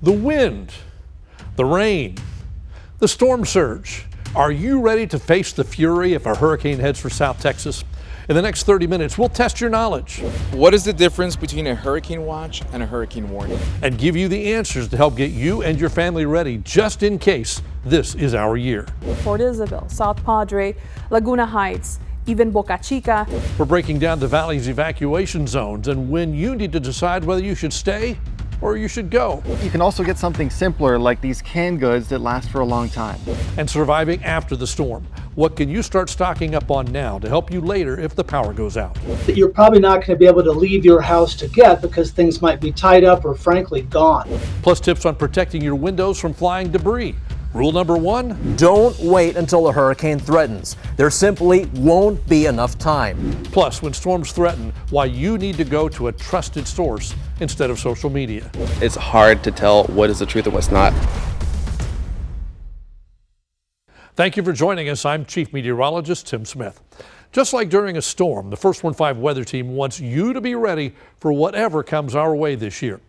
The wind, the rain, the storm surge. Are you ready to face the fury if a hurricane heads for South Texas? In the next 30 minutes, we'll test your knowledge. What is the difference between a hurricane watch and a hurricane warning? And give you the answers to help get you and your family ready just in case this is our year. Port Isabel, South Padre, Laguna Heights, even Boca Chica. We're breaking down the valley's evacuation zones and when you need to decide whether you should stay or you should go. You can also get something simpler like these canned goods that last for a long time. And surviving after the storm. What can you start stocking up on now to help you later if the power goes out? That you're probably not going to be able to leave your house to get because things might be tied up or frankly gone. Plus tips on protecting your windows from flying debris. Rule number 1, don't wait until a hurricane threatens. There simply won't be enough time. Plus, when storms threaten, why you need to go to a trusted source instead of social media. It's hard to tell what is the truth and what's not. Thank you for joining us. I'm Chief Meteorologist Tim Smith. Just like during a storm, the First 1-5 weather team wants you to be ready for whatever comes our way this year.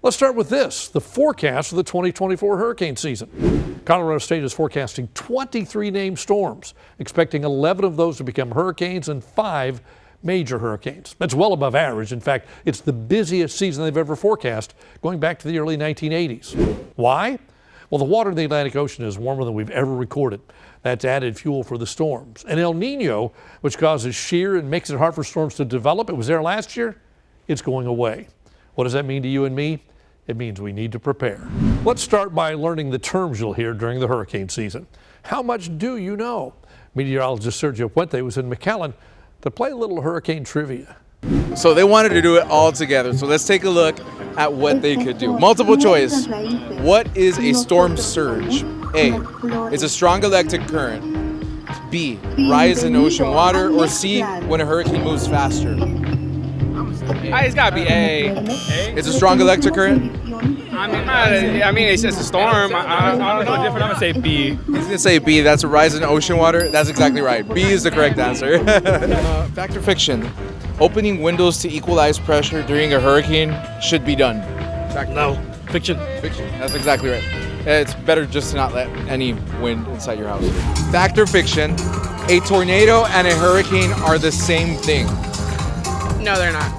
Let's start with this, the forecast for the 2024 hurricane season. Colorado State is forecasting 23 named storms, expecting 11 of those to become hurricanes and 5 major hurricanes. That's well above average. In fact, it's the busiest season they've ever forecast, going back to the early 1980s. Why? Well, the water in the Atlantic Ocean is warmer than we've ever recorded. That's added fuel for the storms. And El Nino, which causes shear and makes it hard for storms to develop, it was there last year, it's going away. What does that mean to you and me? It means we need to prepare. Let's start by learning the terms you'll hear during the hurricane season. How much do you know? Meteorologist Sergio Puente was in McAllen to play a little hurricane trivia. So they wanted to do it all together. So let's take a look at what they could do. Multiple choice. What is a storm surge? A, it's a strong electric current. B, rise in ocean water. Or C, when a hurricane moves faster. It's gotta be A. It's a strong electric current? I mean, it's just a storm. I don't know different. I'm gonna say B. He's gonna say B. That's a rise in ocean water. That's exactly right. B is the correct answer. Fact or fiction? Opening windows to equalize pressure during a hurricane should be done. No. Fiction. Fiction. That's exactly right. It's better just to not let any wind inside your house. Fact or fiction? A tornado and a hurricane are the same thing. No, they're not.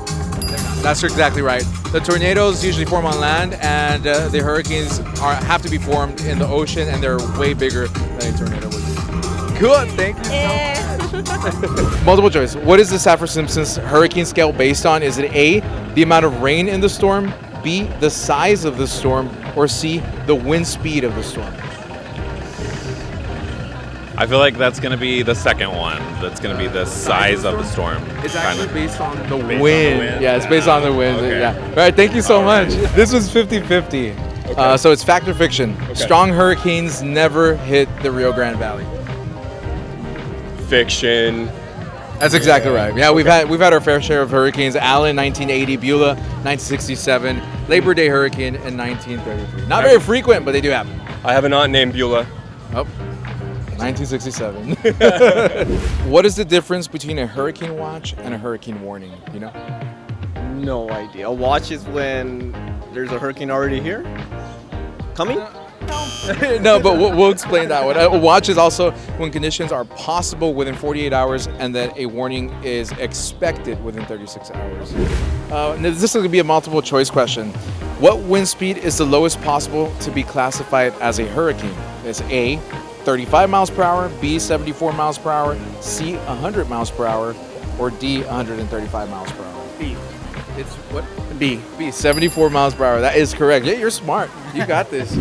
That's exactly right. The tornadoes usually form on land, and the hurricanes have to be formed in the ocean, and they're way bigger than a tornado would be. Good, thank you so much. Multiple choice. What is the Saffir-Simpson's hurricane scale based on? Is it A, the amount of rain in the storm, B, the size of the storm, or C, the wind speed of the storm? I feel like that's going to be the second one. That's going to be the size of the storm. It's actually based on the wind. wind. Yeah, it's based on the wind. Okay. Yeah. All right, thank you so much. This was 50-50. Okay. So it's fact or fiction. Okay. Strong hurricanes never hit the Rio Grande Valley. Fiction. That's exactly right. Yeah, we've had our fair share of hurricanes. Allen, 1980, Beulah, 1967, Labor Day hurricane in 1933. Not very frequent, but they do happen. I have an aunt named Beulah. Oh, 1967. What is the difference between a hurricane watch and a hurricane warning? You know? No idea. A watch is when there's a hurricane already here? Coming? No, but we'll explain that one. A watch is also when conditions are possible within 48 hours and then a warning is expected within 36 hours. This is going to be a multiple choice question. What wind speed is the lowest possible to be classified as a hurricane? It's A, 35 miles per hour, B, 74 miles per hour, C, 100 miles per hour, or D, 135 miles per hour? B. It's what? B, 74 miles per hour. That is correct. Yeah, you're smart. You got this.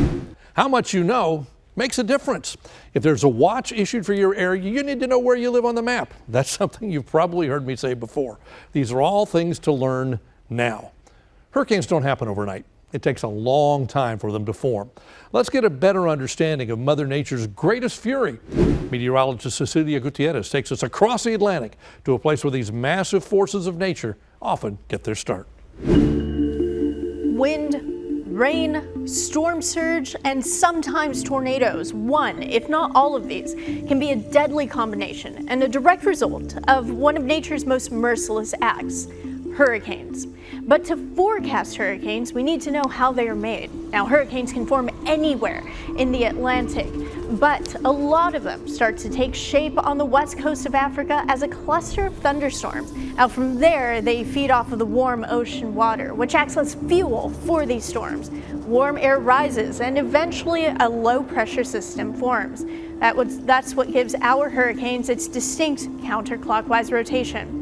How much you know makes a difference. If there's a watch issued for your area, you need to know where you live on the map. That's something you've probably heard me say before. These are all things to learn now. Hurricanes don't happen overnight. It takes a long time for them to form. Let's get a better understanding of Mother Nature's greatest fury. Meteorologist Cecilia Gutierrez takes us across the Atlantic to a place where these massive forces of nature often get their start. Wind, rain, storm surge, and sometimes tornadoes. One, if not all of these, can be a deadly combination and a direct result of one of nature's most merciless acts, hurricanes. But to forecast hurricanes, we need to know how they are made. Now, hurricanes can form anywhere in the Atlantic, but a lot of them start to take shape on the west coast of Africa as a cluster of thunderstorms. Now, from there, they feed off of the warm ocean water, which acts as fuel for these storms. Warm air rises, and eventually a low-pressure system forms. That's what gives our hurricanes its distinct counterclockwise rotation.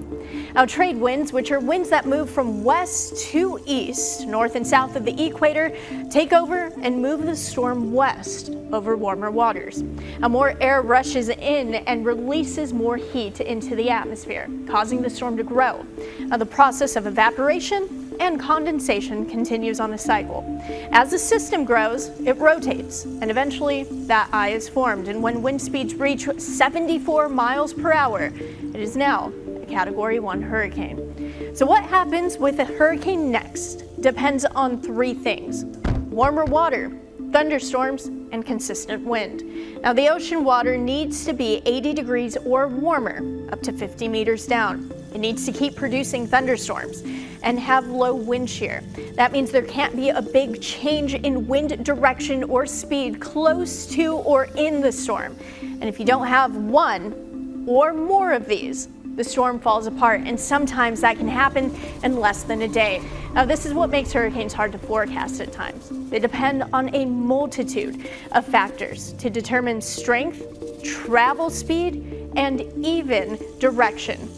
Now, trade winds, which are winds that move from west to east, north and south of the equator, take over and move the storm west over warmer waters. Now, more air rushes in and releases more heat into the atmosphere, causing the storm to grow. Now, the process of evaporation and condensation continues on a cycle. As the system grows, it rotates, and eventually that eye is formed. And when wind speeds reach 74 miles per hour, it is now a Category 1 hurricane. So what happens with a hurricane next depends on three things: warmer water, thunderstorms, and consistent wind. Now, the ocean water needs to be 80 degrees or warmer, up to 50 meters down. It needs to keep producing thunderstorms and have low wind shear. That means there can't be a big change in wind direction or speed close to or in the storm. And if you don't have one or more of these, the storm falls apart, and sometimes that can happen in less than a day. Now, this is what makes hurricanes hard to forecast at times. They depend on a multitude of factors to determine strength, travel speed, and even direction.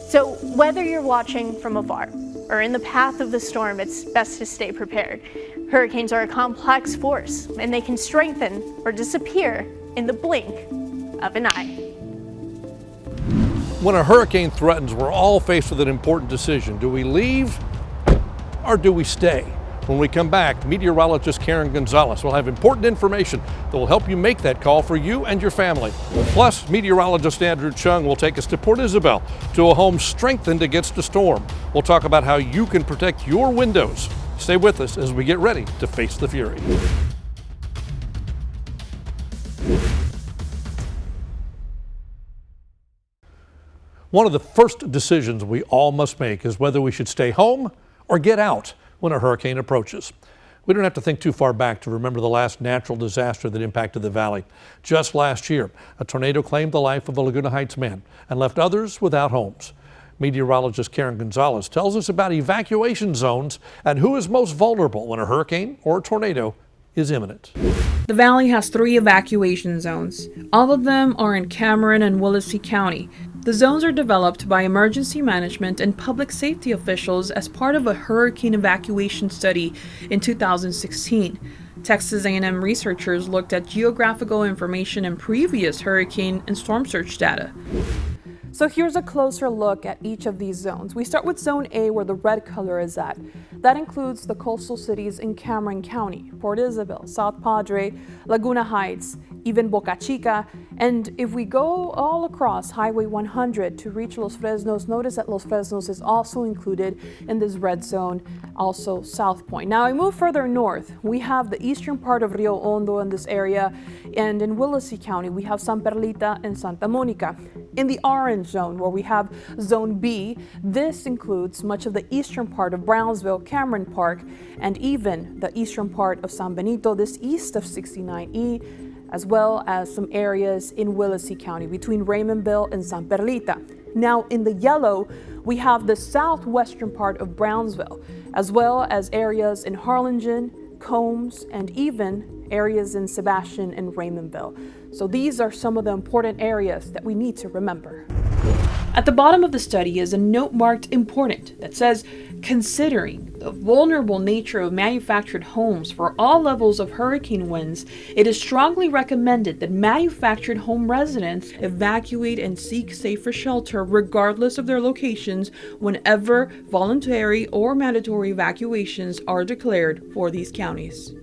So whether you're watching from afar or in the path of the storm, it's best to stay prepared. Hurricanes are a complex force, and they can strengthen or disappear in the blink of an eye. When a hurricane threatens, we're all faced with an important decision. Do we leave or do we stay? When we come back, meteorologist Karen Gonzalez will have important information that will help you make that call for you and your family. Plus, meteorologist Andrew Chung will take us to Port Isabel, to a home strengthened against a storm. We'll talk about how you can protect your windows. Stay with us as we get ready to face the fury. One of the first decisions we all must make is whether we should stay home or get out when a hurricane approaches. We don't have to think too far back to remember the last natural disaster that impacted the valley. Just last year, a tornado claimed the life of a Laguna Heights man and left others without homes. Meteorologist Karen Gonzalez tells us about evacuation zones and who is most vulnerable when a hurricane or a tornado is imminent. The valley has 3 evacuation zones. All of them are in Cameron and Willacy County. The zones are developed by emergency management and public safety officials as part of a hurricane evacuation study in 2016. Texas A&M researchers looked at geographical information in previous hurricane and storm surge data. So here's a closer look at each of these zones. We start with Zone A, where the red color is at. That includes the coastal cities in Cameron County, Port Isabel, South Padre, Laguna Heights, even Boca Chica. And if we go all across Highway 100 to reach Los Fresnos, notice that Los Fresnos is also included in this red zone, also South Point. Now I move further north. We have the eastern part of Rio Hondo in this area, and in Willacy County we have San Perlita and Santa Monica. In the orange zone, where we have Zone B, this includes much of the eastern part of Brownsville, Cameron Park, and even the eastern part of San Benito, this east of 69E, as well as some areas in Willacy County between Raymondville and San Perlita. Now in the yellow, we have the southwestern part of Brownsville, as well as areas in Harlingen, Combs, and even areas in Sebastian and Raymondville. So these are some of the important areas that we need to remember. At the bottom of the study is a note marked important that says, considering the vulnerable nature of manufactured homes for all levels of hurricane winds, it is strongly recommended that manufactured home residents evacuate and seek safer shelter regardless of their locations whenever voluntary or mandatory evacuations are declared for these counties.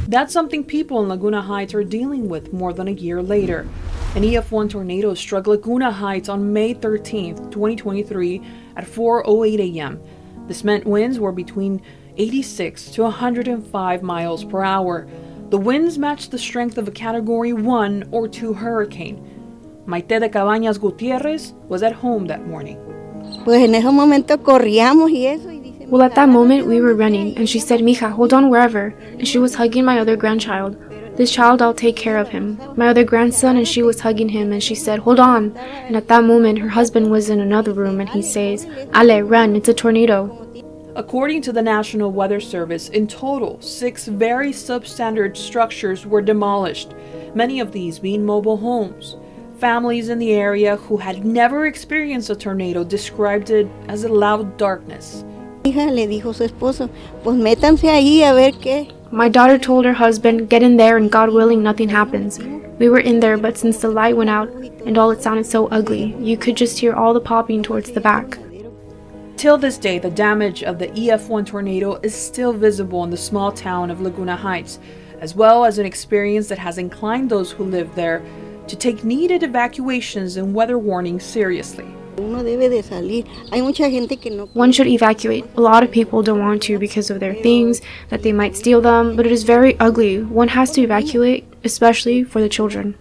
That's something people in Laguna Heights are dealing with more than a year later. An EF1 tornado struck Laguna Heights on May 13, 2023 at 4:08 a.m. This meant winds were between 86 to 105 miles per hour. The winds matched the strength of a Category 1 or 2 hurricane. Maite de Cabañas Gutierrez was at home that morning. Pues en ese momento corríamos y eso. Y dice, well, at that moment, we were running, and she said, Mija, hold on wherever. And she was hugging my other grandchild. This child, I'll take care of him. My other grandson, and she was hugging him, and she said, hold on. And at that moment, her husband was in another room, and he says, Ale, run, it's a tornado. According to the National Weather Service, in total, 6 very substandard structures were demolished, many of these being mobile homes. Families in the area who had never experienced a tornado described it as a loud darkness. Hija le dijo su esposo, pues métanse ahí a ver qué. My daughter told her husband, get in there and God willing nothing happens. We were in there, but since the light went out and all, it sounded so ugly, you could just hear all the popping towards the back. Till this day, the damage of the EF1 tornado is still visible in the small town of Laguna Heights, as well as an experience that has inclined those who live there to take needed evacuations and weather warnings seriously. Uno debe de salir. Hay mucha gente que no. One should evacuate. A lot of people don't want to because of their things, that they might steal them, but it is very ugly. One has to evacuate, especially for the children.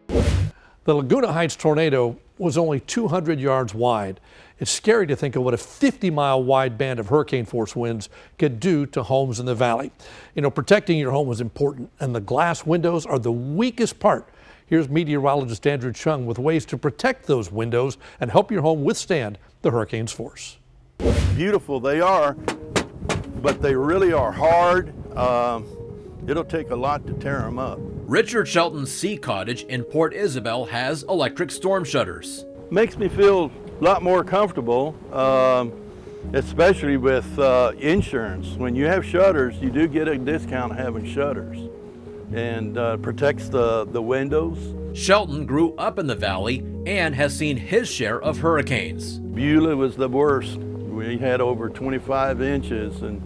The Laguna Heights tornado was only 200 yards wide. It's scary to think of what a 50-mile wide band of hurricane force winds could do to homes in the valley. You know, protecting your home is important, and the glass windows are the weakest part. Here's meteorologist Andrew Chung with ways to protect those windows and help your home withstand the hurricane's force. Beautiful they are, but they really are hard. It'll take a lot to tear them up. Richard Shelton's Sea Cottage in Port Isabel has electric storm shutters. Makes me feel a lot more comfortable, especially with insurance. When you have shutters, you do get a discount having shutters, and protects the windows. Shelton grew up in the valley and has seen his share of hurricanes. Beulah was the worst. We had over 25 inches, and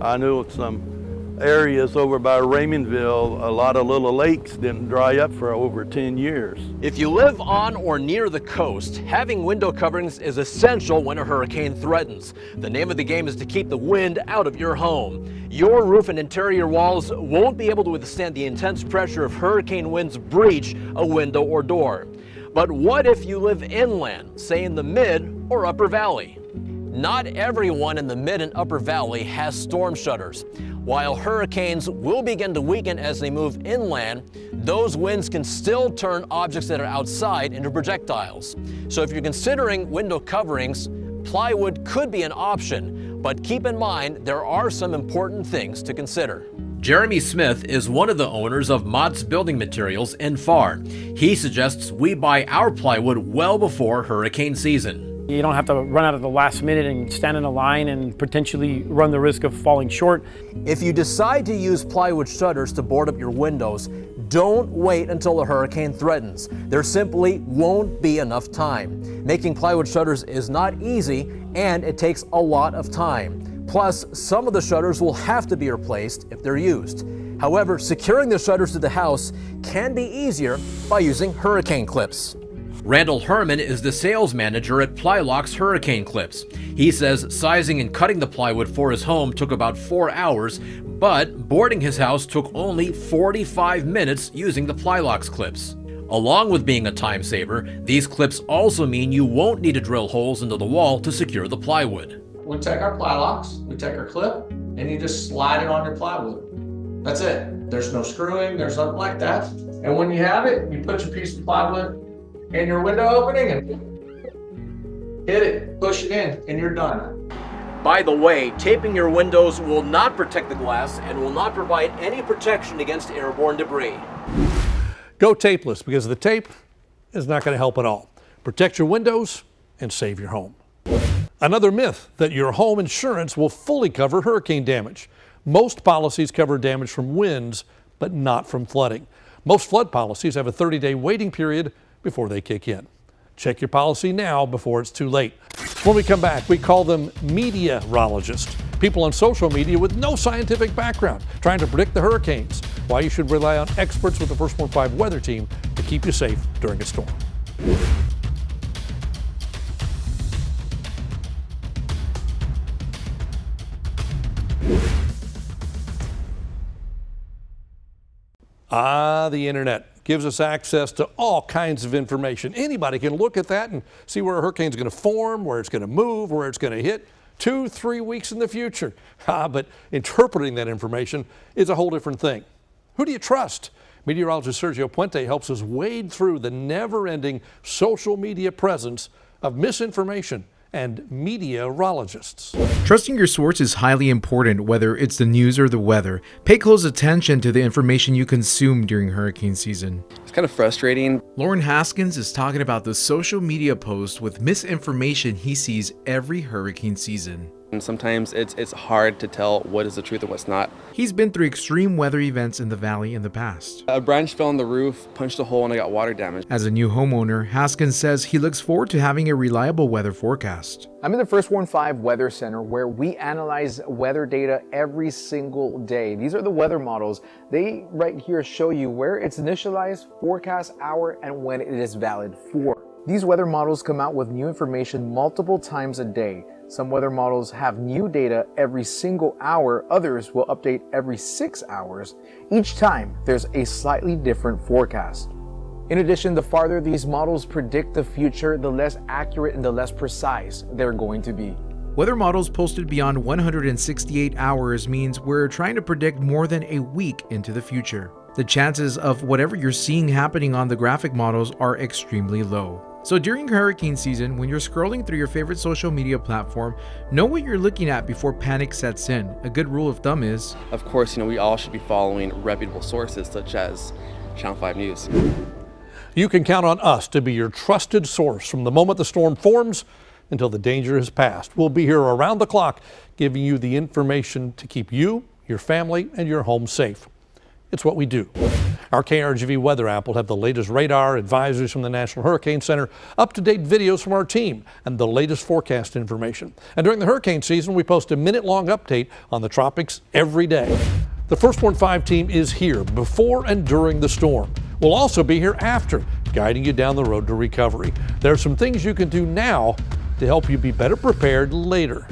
I knew some areas over by Raymondville, a lot of little lakes didn't dry up for over 10 years. If you live on or near the coast, having window coverings is essential when a hurricane threatens. The name of the game is to keep the wind out of your home. Your roof and interior walls won't be able to withstand the intense pressure if hurricane winds breach a window or door. But what if you live inland, say in the mid or upper valley? Not everyone in the mid and upper valley has storm shutters. While hurricanes will begin to weaken as they move inland, those winds can still turn objects that are outside into projectiles. So if you're considering window coverings, plywood could be an option, but keep in mind there are some important things to consider. Jeremy Smith is one of the owners of Mott's Building Materials in Farr. He suggests we buy our plywood well before hurricane season. You don't have to run out at the last minute and stand in a line and potentially run the risk of falling short. If you decide to use plywood shutters to board up your windows, don't wait until a hurricane threatens. There simply won't be enough time. Making plywood shutters is not easy, and it takes a lot of time. Plus, some of the shutters will have to be replaced if they're used. However, securing the shutters to the house can be easier by using hurricane clips. Randall Herman is the sales manager at Plylock's Hurricane Clips. He says sizing and cutting the plywood for his home took about 4 hours, but boarding his house took only 45 minutes using the Plylock's clips. Along with being a time saver, these clips also mean you won't need to drill holes into the wall to secure the plywood. We take our Plylocks, we take our clip, and you just slide it on your plywood. That's it. There's no screwing, there's nothing like that. And when you have it, you put your piece of plywood in your window opening and hit it, push it in, and you're done. By the way, taping your windows will not protect the glass and will not provide any protection against airborne debris. Go tapeless, because the tape is not going to help at all. Protect your windows and save your home. Another myth, that your home insurance will fully cover hurricane damage. Most policies cover damage from winds, but not from flooding. Most flood policies have a 30-day waiting period before they kick in. Check your policy now before it's too late. When we come back, we call them meteorologists, people on social media with no scientific background, trying to predict the hurricanes, why you should rely on experts with the First 1-5 weather team to keep you safe during a storm. The internet. gives us access to all kinds of information. Anybody can look at that and see where a hurricane's going to form, where it's going to move, where it's going to hit 2-3 weeks in the future. But interpreting that information is a whole different thing. Who do you trust? Meteorologist Sergio Puente helps us wade through the never-ending social media presence of misinformation and meteorologists. Trusting your source is highly important, whether it's the news or the weather. Pay close attention to the information you consume during hurricane season. It's kind of frustrating. Lauren Haskins is talking about the social media posts with misinformation he sees every hurricane season. And sometimes it's hard to tell what is the truth and what's not. He's been through extreme weather events in the valley in the past. A branch fell on the roof, punched a hole, and I got water damage. As a new homeowner, Haskins says he looks forward to having a reliable weather forecast. I'm in the First Warn 5 Weather Center, where we analyze weather data every single day. These are the weather models. They right here show you where it's initialized, forecast hour, and when it is valid for. These weather models come out with new information multiple times a day. Some weather models have new data every single hour, others will update every 6 hours. Each time, there's a slightly different forecast. In addition, the farther these models predict the future, the less accurate and the less precise they're going to be. Weather models posted beyond 168 hours means we're trying to predict more than a week into the future. The chances of whatever you're seeing happening on the graphic models are extremely low. So during hurricane season, when you're scrolling through your favorite social media platform, know what you're looking at before panic sets in. A good rule of thumb is, of course, we all should be following reputable sources such as Channel 5 News. You can count on us to be your trusted source from the moment the storm forms until the danger has passed. We'll be here around the clock giving you the information to keep you, your family, and your home safe. It's what we do. Our KRGV weather app will have the latest radar, advisories from the National Hurricane Center, up-to-date videos from our team, and the latest forecast information. And during the hurricane season, we post a minute-long update on the tropics every day. The First Warn 5 team is here before and during the storm. We'll also be here after, guiding you down the road to recovery. There are some things you can do now to help you be better prepared later.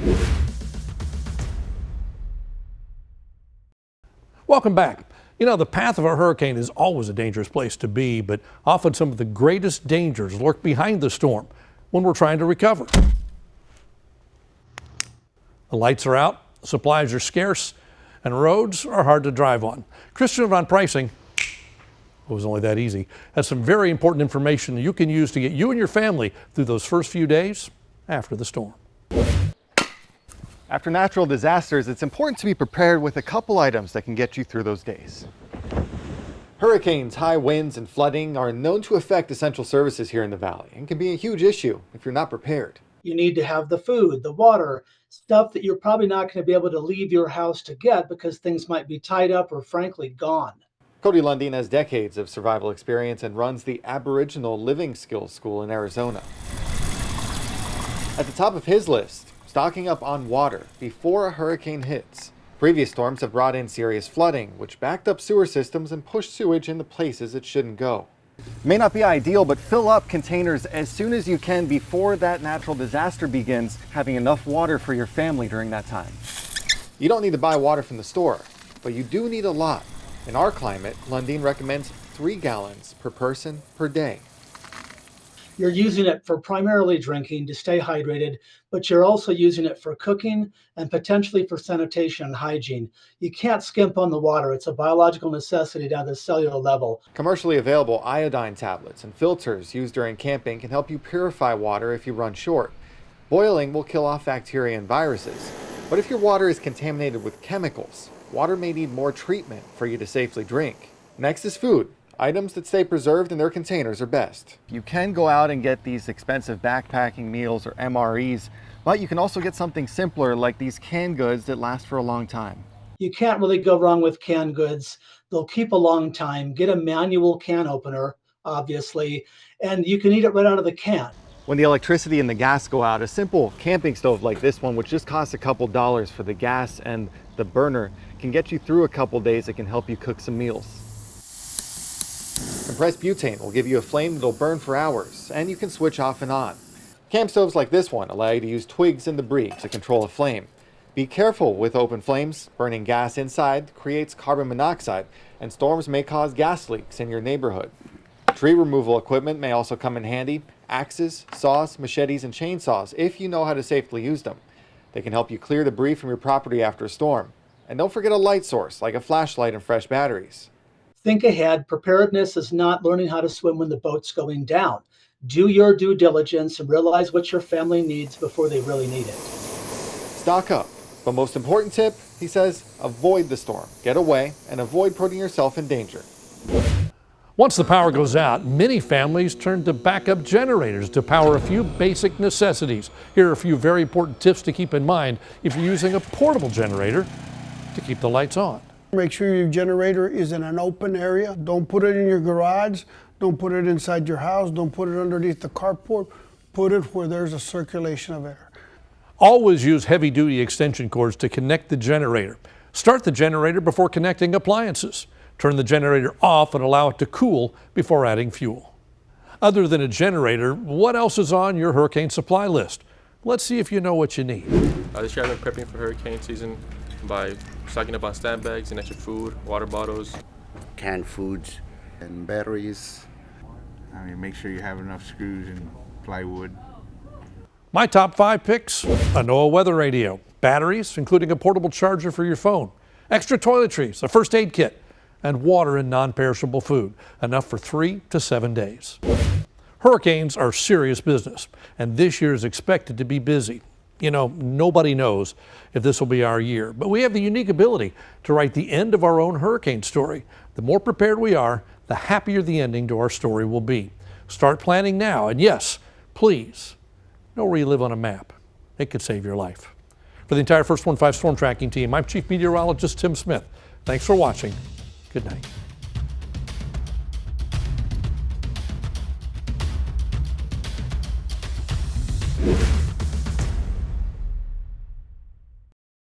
Welcome back. The path of a hurricane is always a dangerous place to be, but often some of the greatest dangers lurk behind the storm when we're trying to recover. The lights are out, supplies are scarce, and roads are hard to drive on. Christian Von Preissing, it was only that easy, has some very important information you can use to get you and your family through those first few days after the storm. After natural disasters, it's important to be prepared with a couple items that can get you through those days. Hurricanes, high winds, and flooding are known to affect essential services here in the valley and can be a huge issue if you're not prepared. You need to have the food, the water, stuff that you're probably not going to be able to leave your house to get because things might be tied up or frankly gone. Cody Lundeen has decades of survival experience and runs the Aboriginal Living Skills School in Arizona. At the top of his list, stocking up on water before a hurricane hits. Previous storms have brought in serious flooding, which backed up sewer systems and pushed sewage into places it shouldn't go. It may not be ideal, but fill up containers as soon as you can before that natural disaster begins, having enough water for your family during that time. You don't need to buy water from the store, but you do need a lot. In our climate, Lundeen recommends 3 gallons per person per day. You're using it for primarily drinking to stay hydrated, but you're also using it for cooking and potentially for sanitation and hygiene. You can't skimp on the water. It's a biological necessity down to the cellular level. Commercially available iodine tablets and filters used during camping can help you purify water if you run short. Boiling will kill off bacteria and viruses. But if your water is contaminated with chemicals, water may need more treatment for you to safely drink. Next is food. Items that stay preserved in their containers are best. You can go out and get these expensive backpacking meals or MREs, but you can also get something simpler like these canned goods that last for a long time. You can't really go wrong with canned goods. They'll keep a long time. Get a manual can opener, obviously, and you can eat it right out of the can. When the electricity and the gas go out, a simple camping stove like this one, which just costs a couple dollars for the gas and the burner, can get you through a couple days. It can help you cook some meals. Compressed butane will give you a flame that'll burn for hours, and you can switch off and on. Camp stoves like this one allow you to use twigs and debris to control a flame. Be careful with open flames. Burning gas inside creates carbon monoxide, and storms may cause gas leaks in your neighborhood. Tree removal equipment may also come in handy. Axes, saws, machetes, and chainsaws, if you know how to safely use them. They can help you clear debris from your property after a storm. And don't forget a light source, like a flashlight and fresh batteries. Think ahead. Preparedness is not learning how to swim when the boat's going down. Do your due diligence and realize what your family needs before they really need it. Stock up. But most important tip, he says, avoid the storm. Get away and avoid putting yourself in danger. Once the power goes out, many families turn to backup generators to power a few basic necessities. Here are a few very important tips to keep in mind if you're using a portable generator to keep the lights on. Make sure your generator is in an open area. Don't put it in your garage. Don't put it inside your house. Don't put it underneath the carport. Put it where there's a circulation of air. Always use heavy-duty extension cords to connect the generator. Start the generator before connecting appliances. Turn the generator off and allow it to cool before adding fuel. Other than a generator, what else is on your hurricane supply list? Let's see if you know what you need. This year I've been prepping for hurricane season by stocking up on sandbags and extra food, water bottles. Canned foods and batteries. Make sure you have enough screws and plywood. My top 5 picks: a NOAA weather radio, batteries, including a portable charger for your phone, extra toiletries, a first aid kit, and water and non-perishable food, enough for 3 to 7 days. Hurricanes are serious business, and this year is expected to be busy. You know, nobody knows if this will be our year, but we have the unique ability to write the end of our own hurricane story. The more prepared we are, the happier the ending to our story will be. Start planning now, and yes, please, know where you live on a map. It could save your life. For the entire First 1-5 storm tracking team, I'm Chief Meteorologist Tim Smith. Thanks for watching. Good night.